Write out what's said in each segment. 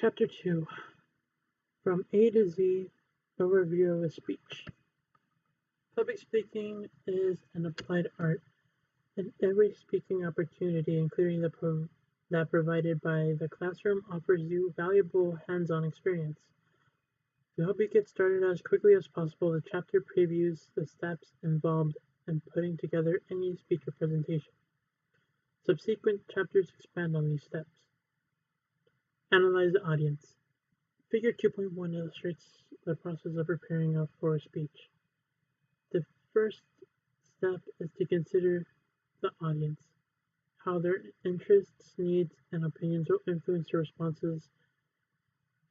Chapter 2 From A to Z Overview of a Speech. Public speaking is an applied art, and every speaking opportunity, including that provided by the classroom, offers you valuable hands-on experience. To help you get started as quickly as possible, the chapter previews the steps involved in putting together any speech or presentation. Subsequent chapters expand on these steps. Analyze the audience. Figure 2.1 illustrates the process of preparing for a speech. The first step is to consider the audience, how their interests, needs, and opinions will influence your responses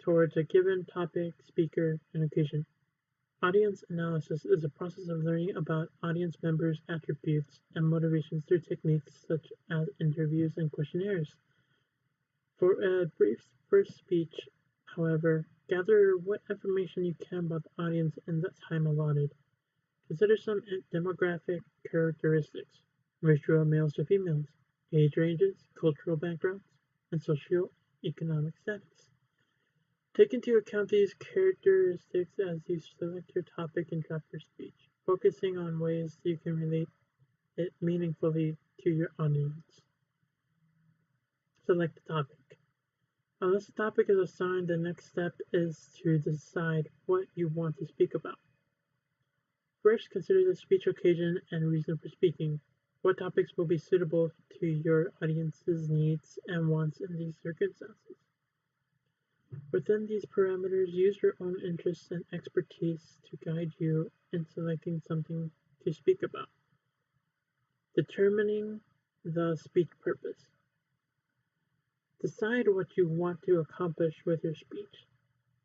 towards a given topic, speaker, and occasion. Audience analysis is a process of learning about audience members' attributes and motivations through techniques such as interviews and questionnaires. For a brief first speech, however, gather what information you can about the audience in the time allotted. Consider some demographic characteristics: ratio of males to females, age ranges, cultural backgrounds, and socioeconomic status. Take into account these characteristics as you select your topic and draft your speech, focusing on ways you can relate it meaningfully to your audience. Select the topic. Unless the topic is assigned, the next step is to decide what you want to speak about. First, consider the speech occasion and reason for speaking. What topics will be suitable to your audience's needs and wants in these circumstances? Within these parameters, use your own interests and expertise to guide you in selecting something to speak about. Determining the speech purpose. Decide what you want to accomplish with your speech.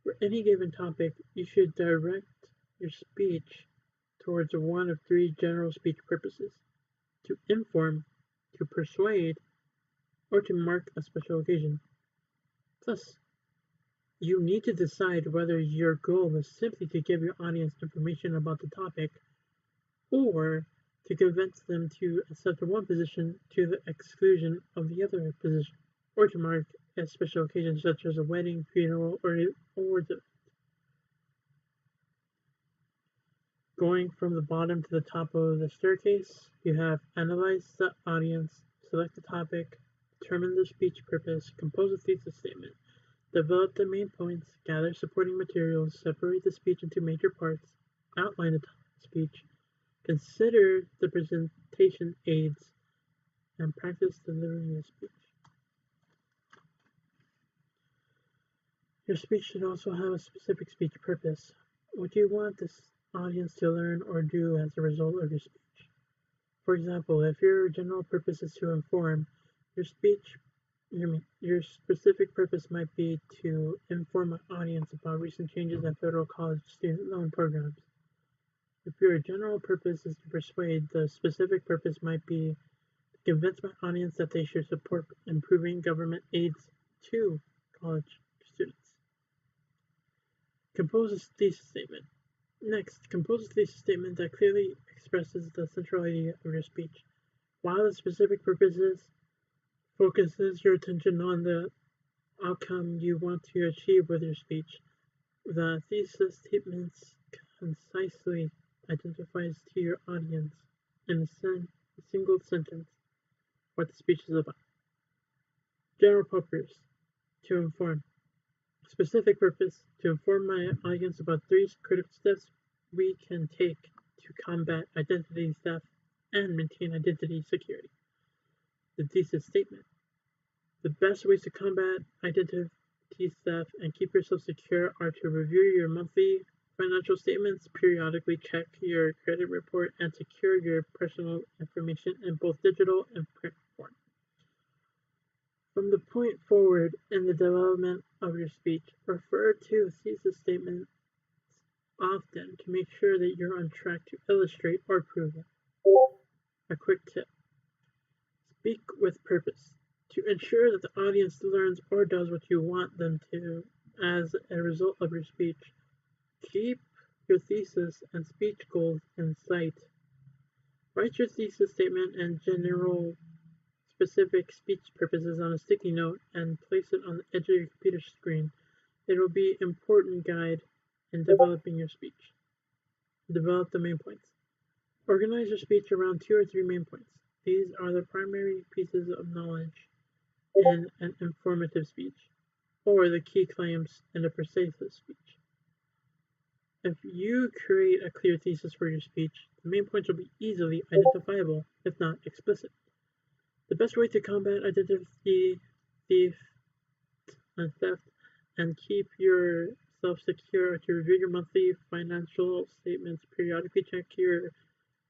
For any given topic, you should direct your speech towards one of three general speech purposes: to inform, to persuade, or to mark a special occasion. Thus, you need to decide whether your goal is simply to give your audience information about the topic, or to convince them to accept one position to the exclusion of the other position, or to mark a special occasion such as a wedding, funeral, or awards event. Going from the bottom to the top of the staircase, you have analyze the audience, select the topic, determine the speech purpose, compose a thesis statement, develop the main points, gather supporting materials, separate the speech into major parts, outline the speech, consider the presentation aids, and practice delivering the speech. Your speech should also have a specific speech purpose. What do you want this audience to learn or do as a result of your speech? For example, if your general purpose is to inform, your specific purpose might be to inform an audience about recent changes in federal college student loan programs. If your general purpose is to persuade, the specific purpose might be to convince my audience that they should support improving government aids to college students. Compose a thesis statement. Next, compose a thesis statement that clearly expresses the central idea of your speech. While the specific purposes focuses your attention on the outcome you want to achieve with your speech, the thesis statement concisely identifies to your audience in a single sentence what the speech is about. General purpose: to inform. Specific purpose: to inform my audience about 3 critical steps we can take to combat identity theft and maintain identity security. The thesis statement: the best ways to combat identity theft and keep yourself secure are to review your monthly financial statements, periodically check your credit report, and secure your personal information in both digital and print form. From the point forward in the development of your speech, refer to thesis statements often to make sure that you're on track to illustrate or prove it. A quick tip: speak with purpose. To ensure that the audience learns or does what you want them to as a result of your speech, keep your thesis and speech goals in sight. Write your thesis statement and general specific speech purposes on a sticky note and place it on the edge of your computer screen. It will be an important guide in developing your speech. Develop the main points. Organize your speech around 2 or 3 main points. These are the primary pieces of knowledge in an informative speech, or the key claims in a persuasive speech. If you create a clear thesis for your speech, the main points will be easily identifiable, if not explicit. The best way to combat identity theft and keep yourself secure are to review your monthly financial statements, periodically check your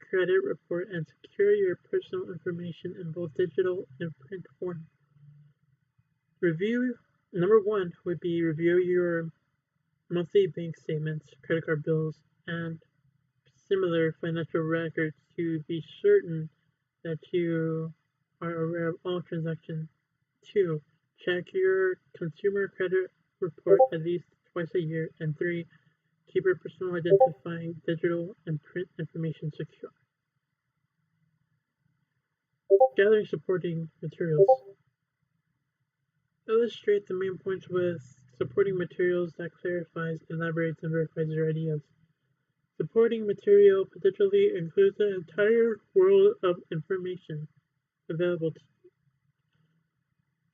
credit report, and secure your personal information in both digital and print form. Number 1 would be review your monthly bank statements, credit card bills, and similar financial records to be certain that you are aware of all transactions. 2. Check your consumer credit report at least twice a year. And 3. Keep your personal identifying digital and print information secure. Gathering supporting materials. Illustrate the main points with supporting materials that clarifies, elaborates, and verifies your ideas. Supporting material potentially includes the entire world of information available to you,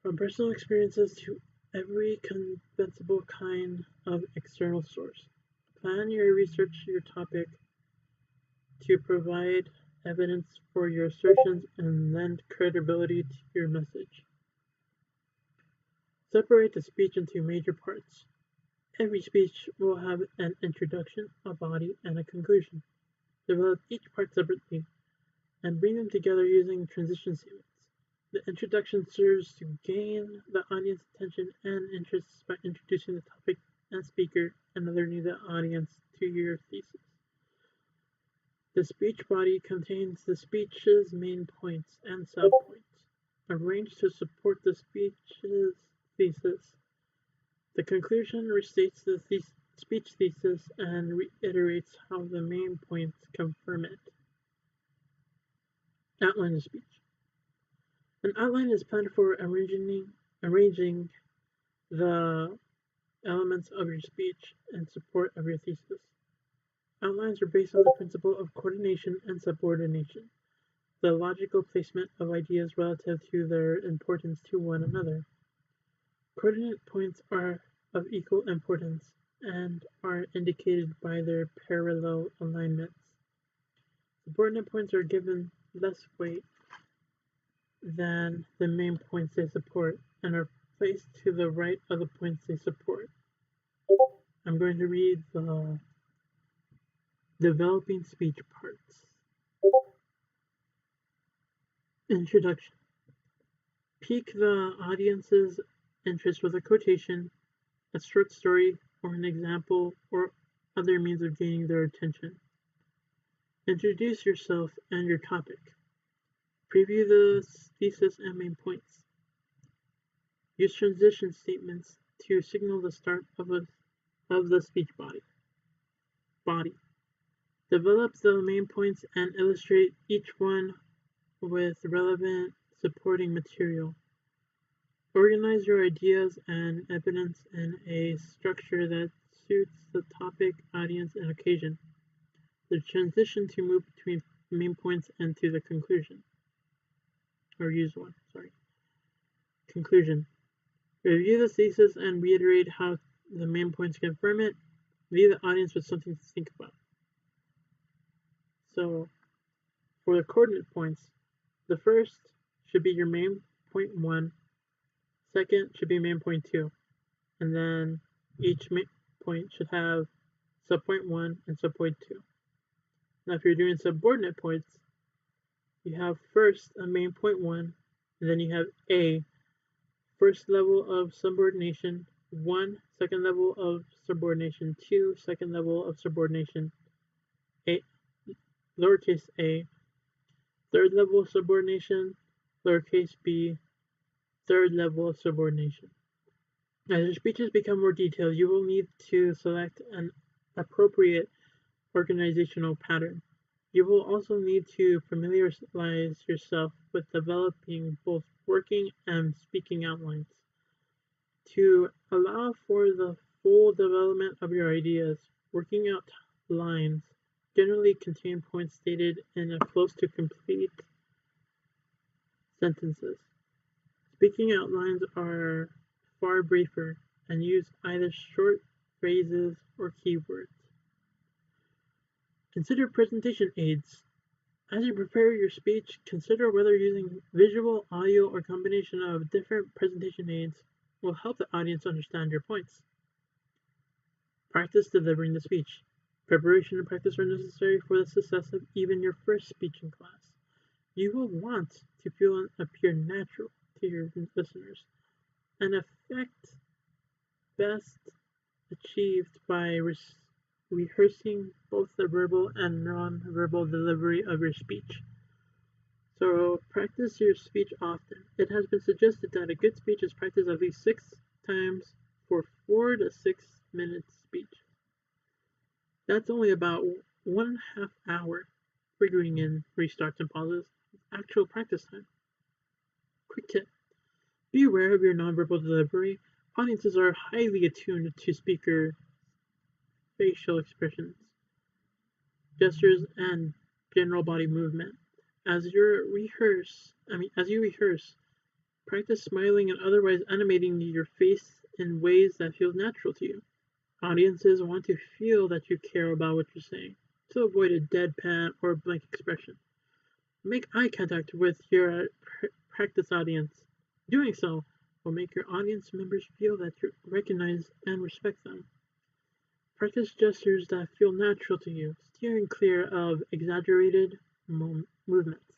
from personal experiences to every conceivable kind of external source. Plan your research, your topic, to provide evidence for your assertions and lend credibility to your message. Separate the speech into major parts. Every speech will have an introduction, a body, and a conclusion. Develop each part separately and bring them together using transition statements. The introduction serves to gain the audience's attention and interest by introducing the topic and speaker and alerting the audience to your thesis. The speech body contains the speech's main points and subpoints, arranged to support the speech's thesis. The conclusion restates the speech thesis and reiterates how the main points confirm it. Outline the speech. An outline is planned for arranging the elements of your speech in support of your thesis. Outlines are based on the principle of coordination and subordination, the logical placement of ideas relative to their importance to one another. Coordinate points are of equal importance and are indicated by their parallel alignments. Subordinate points are given less weight than the main points they support and are placed to the right of the points they support. I'm going to read the developing speech parts. Introduction. Pique the audience's interest with a quotation, a short story, or an example, or other means of gaining their attention. Introduce yourself and your topic. Preview the thesis and main points. Use transition statements to signal the start of the speech body. Develop the main points and illustrate each one with relevant supporting material. Organize your ideas and evidence in a structure that suits the topic, audience, and occasion. The transition to move between main points and to the conclusion. Conclusion. Review the thesis and reiterate how the main points confirm it. Leave the audience with something to think about. So, for the coordinate points, the first should be your main point 1, second should be main point 2, and then each point should have subpoint 1 and subpoint 2. Now, if you're doing subordinate points, you have first a main point 1, and then you have A, first level of subordination, 1, second level of subordination, 2, second level of subordination, A, lowercase a, third level of subordination, lowercase b, third level of subordination. As your speeches become more detailed, you will need to select an appropriate organizational pattern. You will also need to familiarize yourself with developing both working and speaking outlines. To allow for the full development of your ideas, working out lines generally contain points stated in a close to complete sentences. Speaking outlines are far briefer and use either short phrases or keywords. Consider presentation aids. As you prepare your speech, consider whether using visual, audio, or combination of different presentation aids will help the audience understand your points. Practice delivering the speech. Preparation and practice are necessary for the success of even your first speech in class. You will want to feel and appear natural to your listeners, an effect best achieved by rehearsing both the verbal and non-verbal delivery of your speech. So practice your speech often. It has been suggested that a good speech is practiced at least 6 times for 4 to 6 minutes speech. That's only about 1.5 hour, figuring in restarts and pauses, actual practice time. Quick tip. Be aware of your nonverbal delivery. Audiences are highly attuned to speaker facial expressions, gestures, and general body movement. As you rehearse, practice smiling and otherwise animating your face in ways that feel natural to you. Audiences want to feel that you care about what you're saying, so avoid a deadpan or blank expression. Make eye contact with your practice audience. Doing so will make your audience members feel that you recognize and respect them. Practice gestures that feel natural to you, steering clear of exaggerated movements.